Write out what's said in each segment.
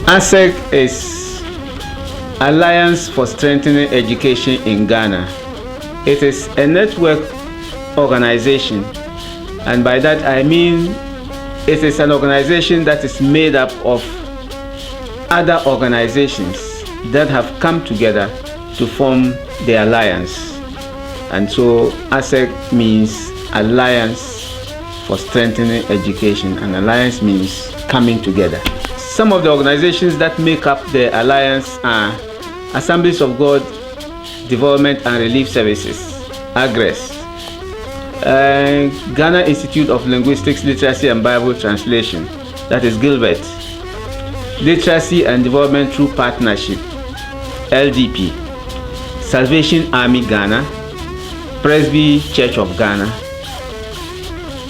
Aseg is Alliance for Strengthening Education in Ghana. It is a network organization, and by that I mean it is an organization that is made up of other organizations that have come together to form the alliance. And so Aseg means Alliance for Strengthening Education, and alliance means coming together. Some of the organizations that make up the alliance are Assemblies of God Development and Relief Services, AGRES, Ghana Institute of Linguistics, Literacy and Bible Translation, that is Gilbert, Literacy and Development Through Partnership, LDP, Salvation Army Ghana, Presby Church of Ghana,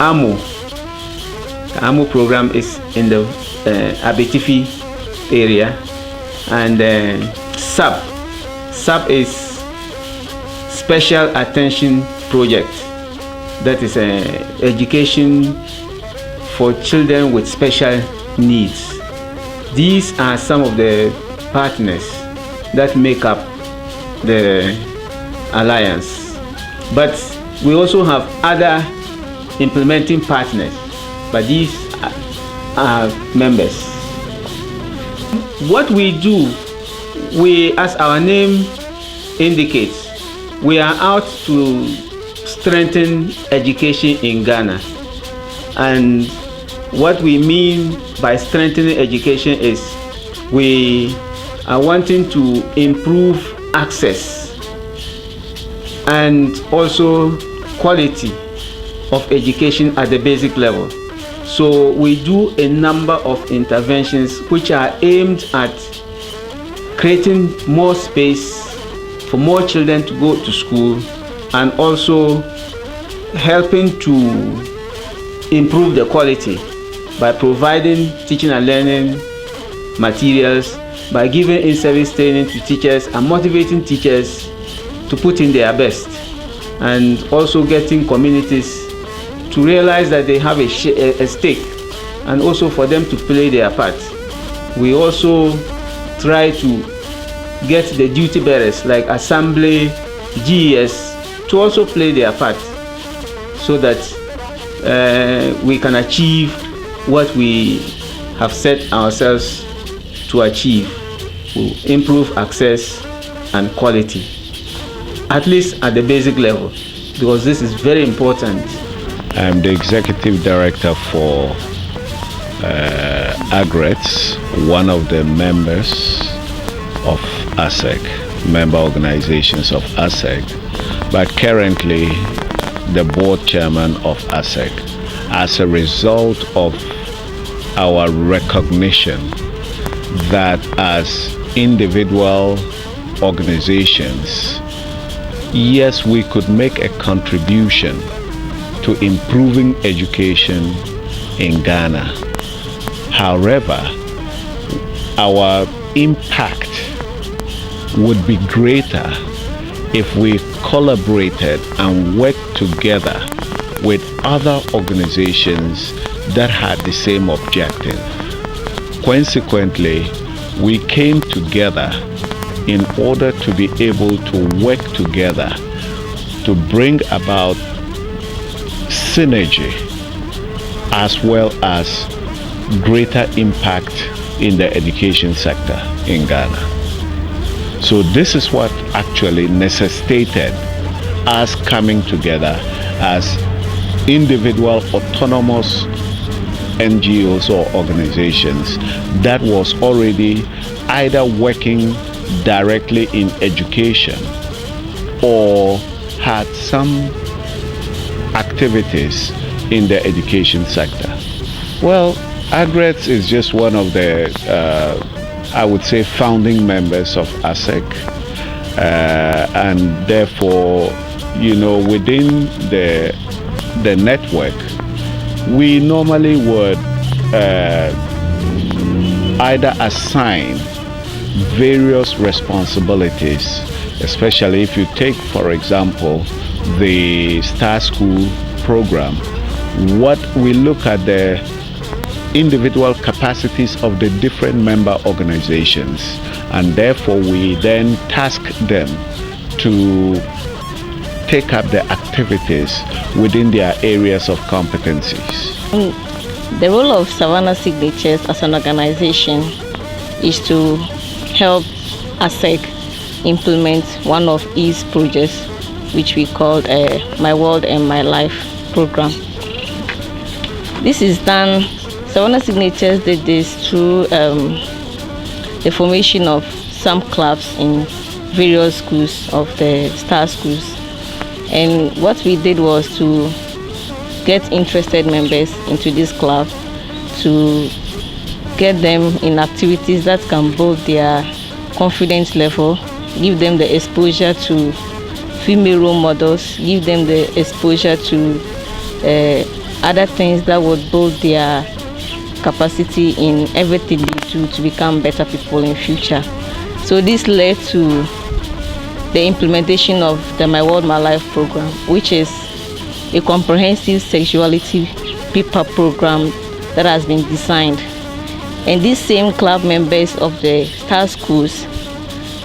AMO. The AMO program is in the Abetifi area, and SAP is Special Attention Project, that is education for children with special needs. These are some of the partners that make up the alliance, but we also have other implementing partners, but these are members. What we do, as our name indicates, we are out to strengthen education in Ghana. And what we mean by strengthening education is we are wanting to improve access and also quality of education at the basic level. So we do a number of interventions which are aimed at creating more space for more children to go to school, and also helping to improve the quality by providing teaching and learning materials, by giving in-service training to teachers and motivating teachers to put in their best, and also getting communities to realize that they have a stake, and also for them to play their part. We also try to get the duty bearers like Assembly, GES, to also play their part, so that we can achieve what we have set ourselves to achieve. We'll improve access and quality, at least at the basic level, because this is very important. I'm the executive director for AGRETS, one of the members of Aseg, member organizations of Aseg, but currently the board chairman of Aseg, as a result of our recognition that as individual organizations, yes, we could make a contribution to improving education in Ghana. However, our impact would be greater if we collaborated and worked together with other organizations that had the same objective. Consequently, we came together in order to be able to work together to bring about synergy as well as greater impact in the education sector in Ghana. So this is what actually necessitated us coming together as individual autonomous NGOs or organizations that was already either working directly in education or had some activities in the education sector. Well, AGRETS is just one of the, I would say, founding members of Aseg, and therefore, you know, within the network, we normally would either assign various responsibilities, especially if you take, for example, the Star School program, what we look at the individual capacities of the different member organizations, and therefore we then task them to take up the activities within their areas of competencies. The role of Savannah Signatures as an organization is to help Aseg implement one of its projects, which we call My World and My Life program. This is done, Savannah Signatures did this through the formation of some clubs in various schools of the Star Schools. And what we did was to get interested members into this club, to get them in activities that can build their confidence level, give them the exposure to female role models, give them the exposure to other things that would build their capacity in everything they do to become better people in future. So this led to the implementation of the My World, My Life program, which is a comprehensive sexuality paper program that has been designed. And these same club members of the Star Schools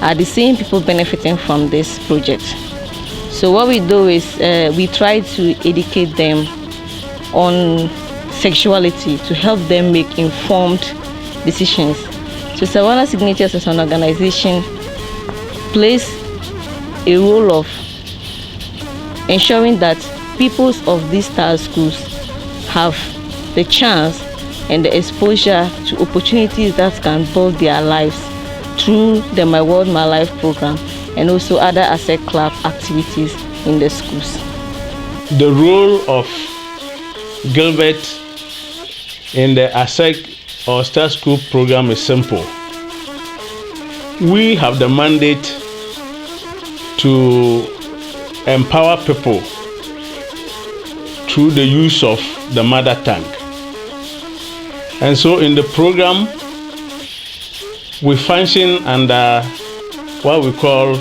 are the same people benefiting from this project. So what we do is we try to educate them on sexuality to help them make informed decisions. So Savannah Signatures as an organization plays a role of ensuring that people of these Star Schools have the chance and the exposure to opportunities that can build their lives through the My World, My Life program and also other Aseg Club activities in the schools. The role of Gilbert in the Aseg or Star School program is simple. We have the mandate to empower people through the use of the mother tongue. And so in the program, we function under what we call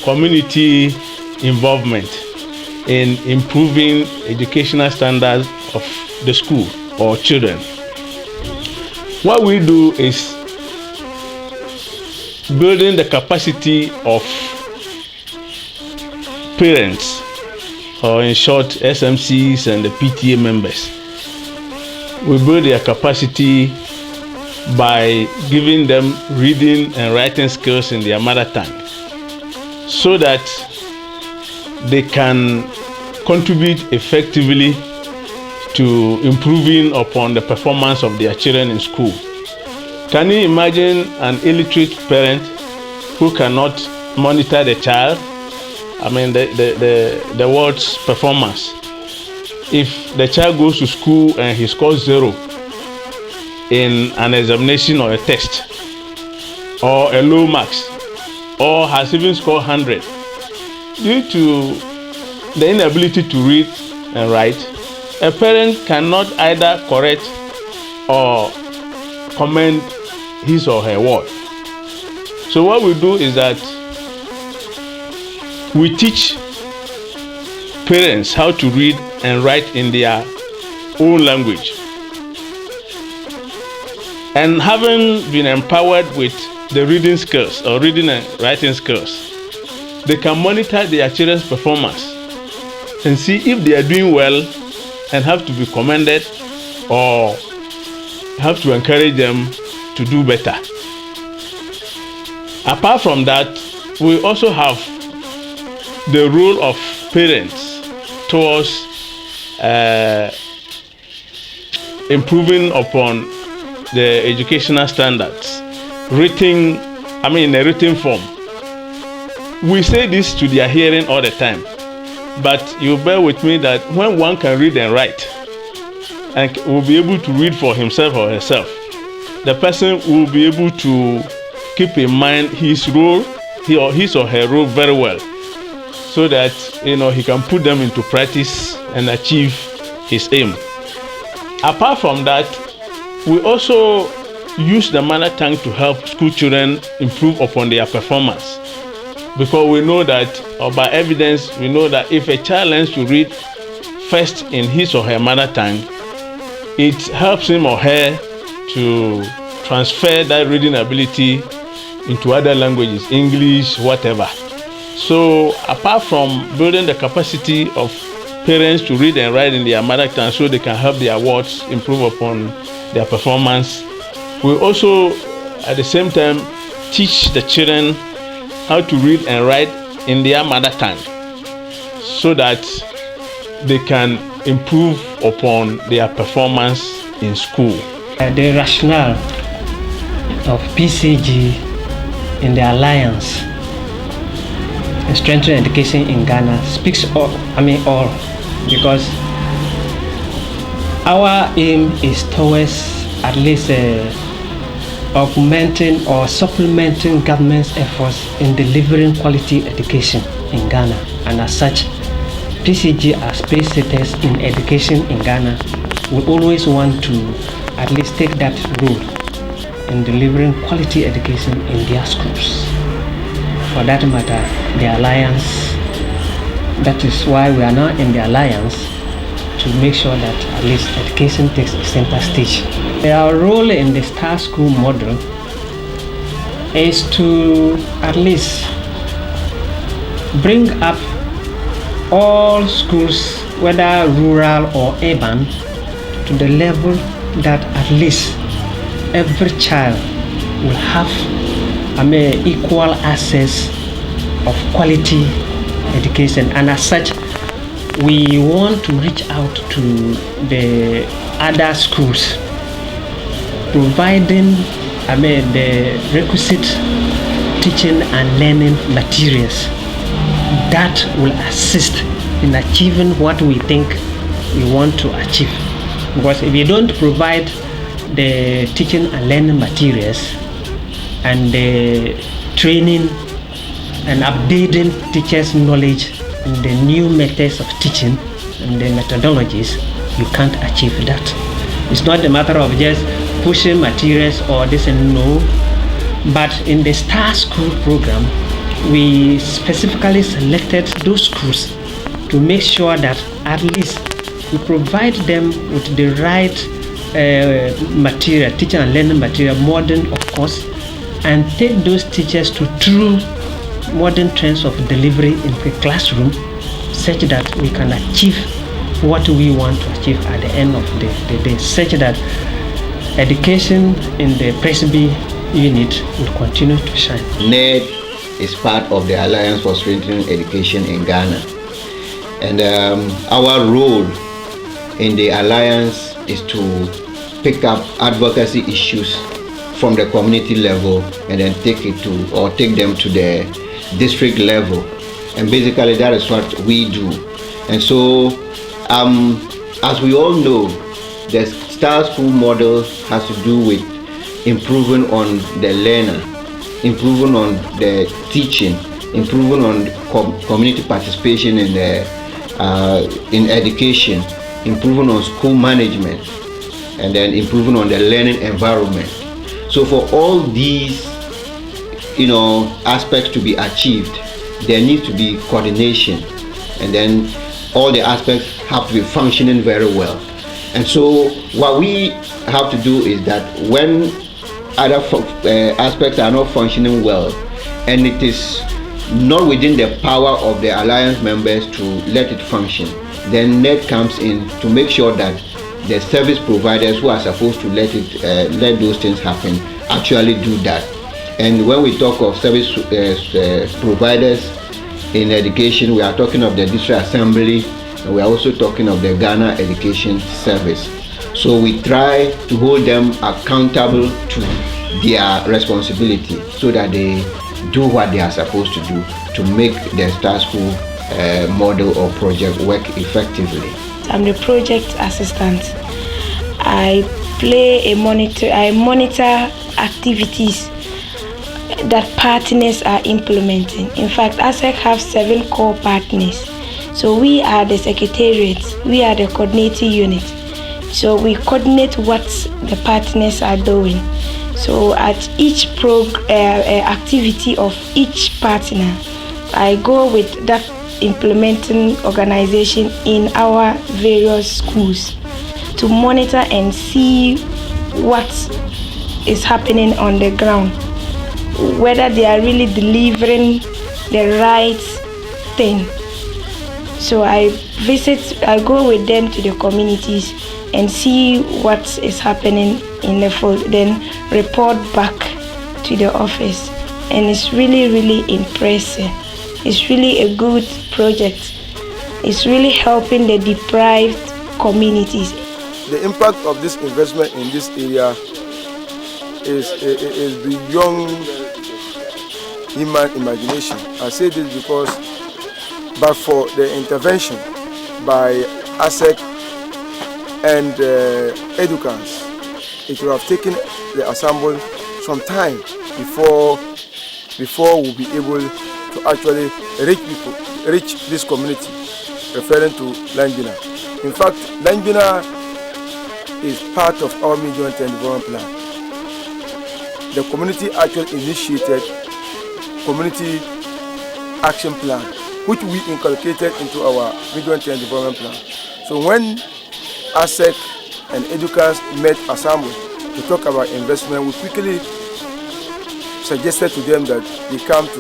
community involvement in improving educational standards of the school or children. What we do is building the capacity of parents, or in short SMCs and the PTA members. We build their capacity by giving them reading and writing skills in their mother tongue so that they can contribute effectively to improving upon the performance of their children in school. Can you imagine an illiterate parent who cannot monitor the child? I mean the word's performance. If the child goes to school and he scores 0 in an examination or a test, or a low marks, or has even scored 100, due to the inability to read and write, a parent cannot either correct or commend his or her word. So what we do is that we teach parents how to read and write in their own language. And having been empowered with the reading skills or reading and writing skills, they can monitor their children's performance and see if they are doing well and have to be commended or have to encourage them to do better. Apart from that, we also have the role of parents towards improving upon the educational standards, in a written form. We say this to their hearing all the time, but you bear with me that when one can read and write and will be able to read for himself or herself, the person will be able to keep in mind his role, his or her role very well, so that he can put them into practice and achieve his aim. Apart from that, we also use the mother tongue to help school children improve upon their performance. because we know that, or by evidence, we know that if a child learns to read first in his or her mother tongue, it helps him or her to transfer that reading ability into other languages, English, whatever. So apart from building the capacity of parents to read and write in their mother tongue so they can help their wards improve upon their performance, we also at the same time teach the children how to read and write in their mother tongue so that they can improve upon their performance in school. The rationale of PCG in the alliance in strengthening education in Ghana speaks all, because our aim is towards at least augmenting or supplementing government's efforts in delivering quality education in Ghana, and as such, PCG as space setters in education in Ghana will always want to at least take that role in delivering quality education in their schools. For that matter, the alliance, that is why we are now in the alliance, to make sure that at least education takes a center stage. Our role in the Star School model is to at least bring up all schools, whether rural or urban, to the level that at least every child will have equal access of quality education. And as such, we want to reach out to the other schools, providing the requisite teaching and learning materials that will assist in achieving what we think we want to achieve. Because if you don't provide the teaching and learning materials and the training and updating teachers' knowledge in the new methods of teaching and the methodologies, you can't achieve that. It's not a matter of just pushing materials or this and no, but in the Star School program, we specifically selected those schools to make sure that at least we provide them with the right material, teaching and learning material, modern of course, and take those teachers to true modern trends of delivery in the classroom, such that we can achieve what we want to achieve at the end of the day, such that education in the Presby unit will continue to shine. NED is part of the Alliance for Strengthening Education in Ghana, and our role in the Alliance is to pick up advocacy issues from the community level and then take them to the district level, and basically that is what we do. And so as we all know, the Star School model has to do with improving on the learner, improving on the teaching, improving on community participation in education, improving on school management, and then improving on the learning environment. So for all these aspects to be achieved, there needs to be coordination, and then all the aspects have to be functioning very well. And so what we have to do is that when other aspects are not functioning well, and it is not within the power of the alliance members to let it function, then NED comes in to make sure that the service providers who are supposed to let those things happen actually do that. And when we talk of service providers in education, we are talking of the district assembly, and we are also talking of the Ghana Education Service. So we try to hold them accountable to their responsibility so that they do what they are supposed to do to make the Star School model or project work effectively. I'm the project assistant. I monitor activities that partners are implementing. In fact, Aseg have 7 core partners. So we are the secretariat, we are the coordinating unit. So we coordinate what the partners are doing. So at each activity of each partner, I go with that implementing organization in our various schools to monitor and see what is happening on the ground, whether they are really delivering the right thing. So I go with them to the communities and see what is happening in the field, then report back to the office. And it's really, really impressive. It's really a good project. It's really helping the deprived communities. The impact of this investment in this area is beyond human imagination. I say this because, but for the intervention by Aseg and educans, it would have taken the ensemble some time before we'll be able to actually reach this community, referring to Langbina. In fact, Langbina is part of our medium-term development plan. The community actually initiated community action plan, which we inculcated into our medium-term development plan. So when Aseg and educans met Assemble to talk about investment, we quickly suggested to them that they come to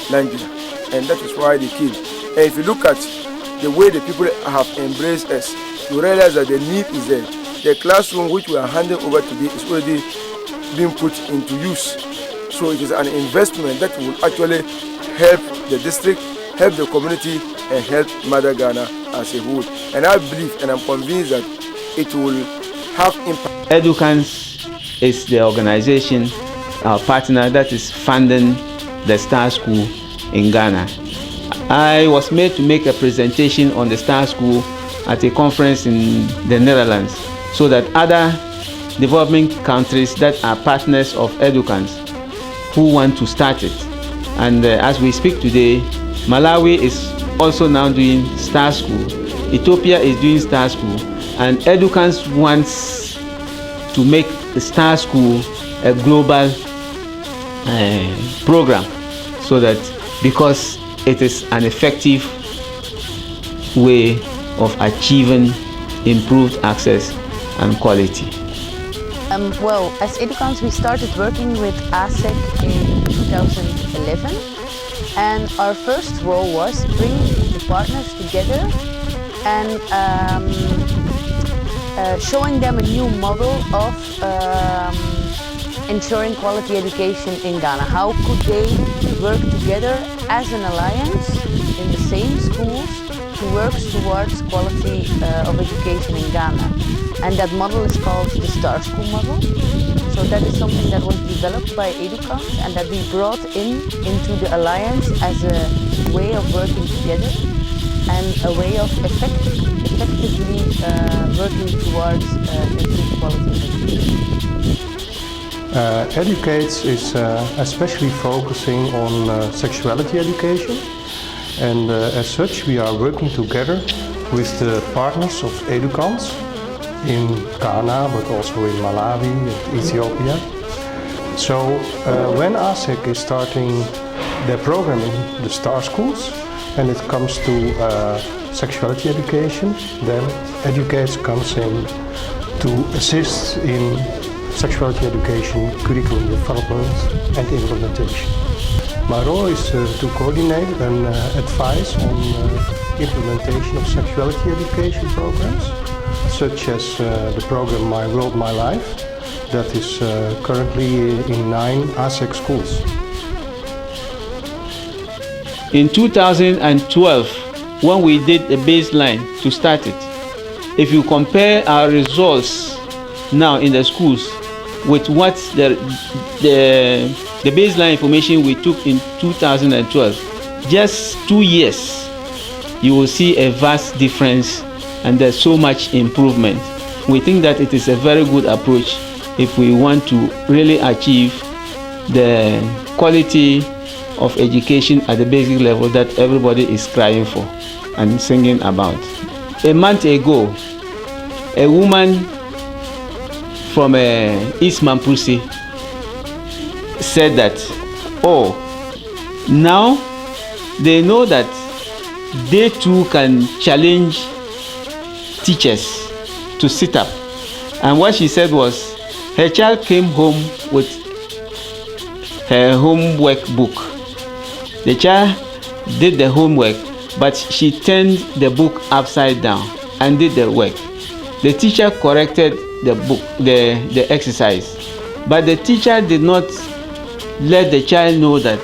Langbina, and that is why they came. And if you look at the way the people have embraced us, you realize that the need is there. The classroom which we are handing over today is already being put into use. So it is an investment that will actually help the district, help the community, and help Mother Ghana as a whole. And I believe and I'm convinced that it will have impact. Educans is the organization, our partner, that is funding the Star School in Ghana. I was made to make a presentation on the Star School at a conference in the Netherlands, so that other developing countries that are partners of educans who want to start it. And as we speak today, Malawi is also now doing Star School, Ethiopia is doing Star School, and educans wants to make the Star School a global program, so that because it is an effective way of achieving improved access and quality. Well, as educans, we started working with Aseg in 2011, and our first role was bringing the partners together and showing them a new model of ensuring quality education in Ghana. How could they work together as an alliance in the same schools to work towards quality of education in Ghana? And that model is called the Star School model. So that is something that was developed by educans and that we brought into the alliance as a way of working together and a way of effectively working towards improved quality of education. Educates is especially focusing on sexuality education, and as such we are working together with the partners of educans in Ghana, but also in Malawi and Ethiopia. So when Aseg is starting their program in the Star Schools, and it comes to sexuality education, then Educates comes in to assist in sexuality education, curriculum development and implementation. My role is to coordinate and advise on implementation of sexuality education programs, such as the program My World, My Life, that is currently in 9 Aseg schools. In 2012, when we did a baseline to start it, if you compare our results now in the schools with what the baseline information we took in 2012, just 2 years, you will see a vast difference and there's so much improvement. We think that it is a very good approach if we want to really achieve the quality of education at the basic level that everybody is crying for and singing about. A month ago, a woman from East Mamprusi said that, oh, now they know that they too can challenge teachers to sit up. And what she said was, her child came home with her homework book. The child did the homework, but she turned the book upside down and did the work. The teacher corrected the book, the exercise, but the teacher did not let the child know that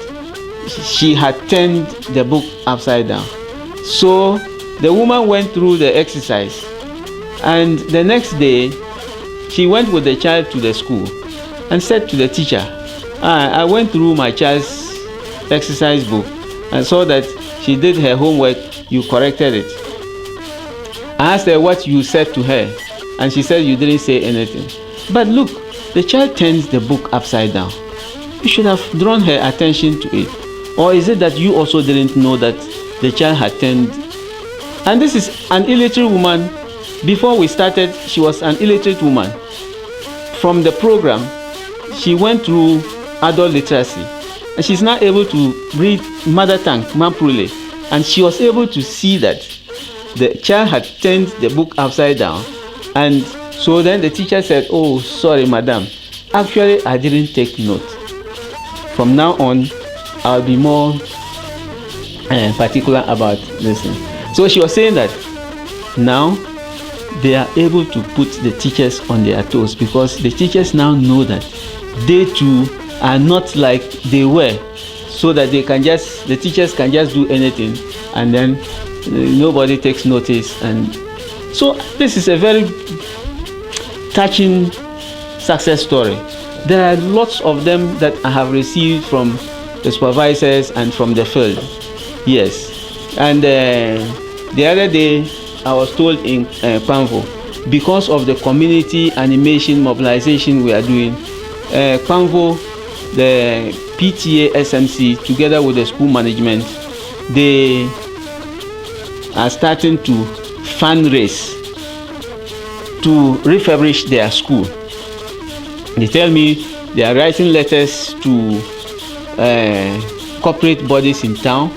she had turned the book upside down. So the woman went through the exercise, and the next day she went with the child to the school and said to the teacher, I went through my child's exercise book and saw that she did her homework, you corrected it. I asked her what you said to her, and she said you didn't say anything. But look, the child turns the book upside down. You should have drawn her attention to it. Or is it that you also didn't know that the child had turned? And this is an illiterate woman. Before we started, she was an illiterate woman. From the program, she went through adult literacy, and she's now able to read mother tongue, Mamprule, and she was able to see that the child had turned the book upside down. And so then the teacher said, oh, sorry, madam, actually I didn't take note. From now on, I'll be more particular about listening. So she was saying that now they are able to put the teachers on their toes, because the teachers now know that they too are not like they were, so that the teachers can just do anything, and then nobody takes notice. And so this is a very touching success story. There are lots of them that I have received from the supervisors and from the field. Yes. And the other day I was told in Panvo, because of the community animation mobilization we are doing, Panvo, the PTA SMC, together with the school management, they are starting to fundraise to refurbish their school. They tell me they are writing letters to corporate bodies in town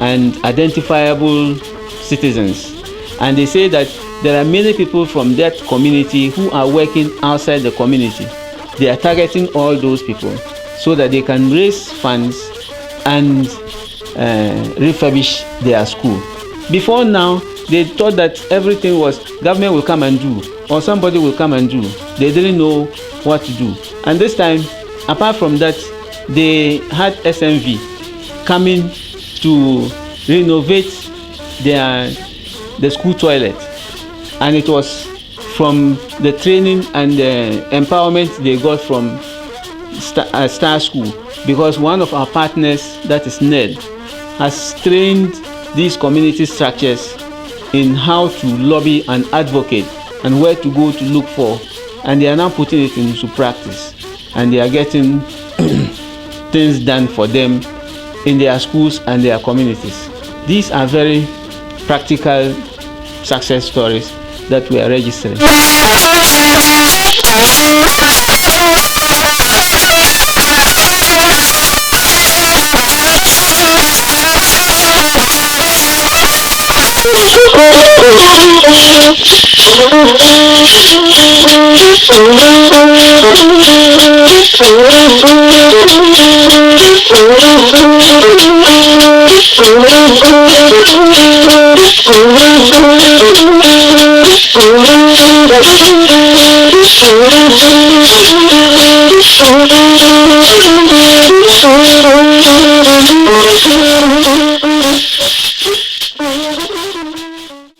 and identifiable citizens, and they say that there are many people from that community who are working outside the community. They are targeting all those people so that they can raise funds and refurbish their school. Before now, they thought that everything was government will come and do, or somebody will come and do. They didn't know what to do. And this time, apart from that, they had SMV coming to renovate the school toilet, and it was from the training and the empowerment they got from Star School, because one of our partners, that is NED, has trained these community structures in how to lobby and advocate and where to go to look for, and they are now putting it into practice, and they are getting things done for them in their schools and their communities. These are very practical success stories that we are registering.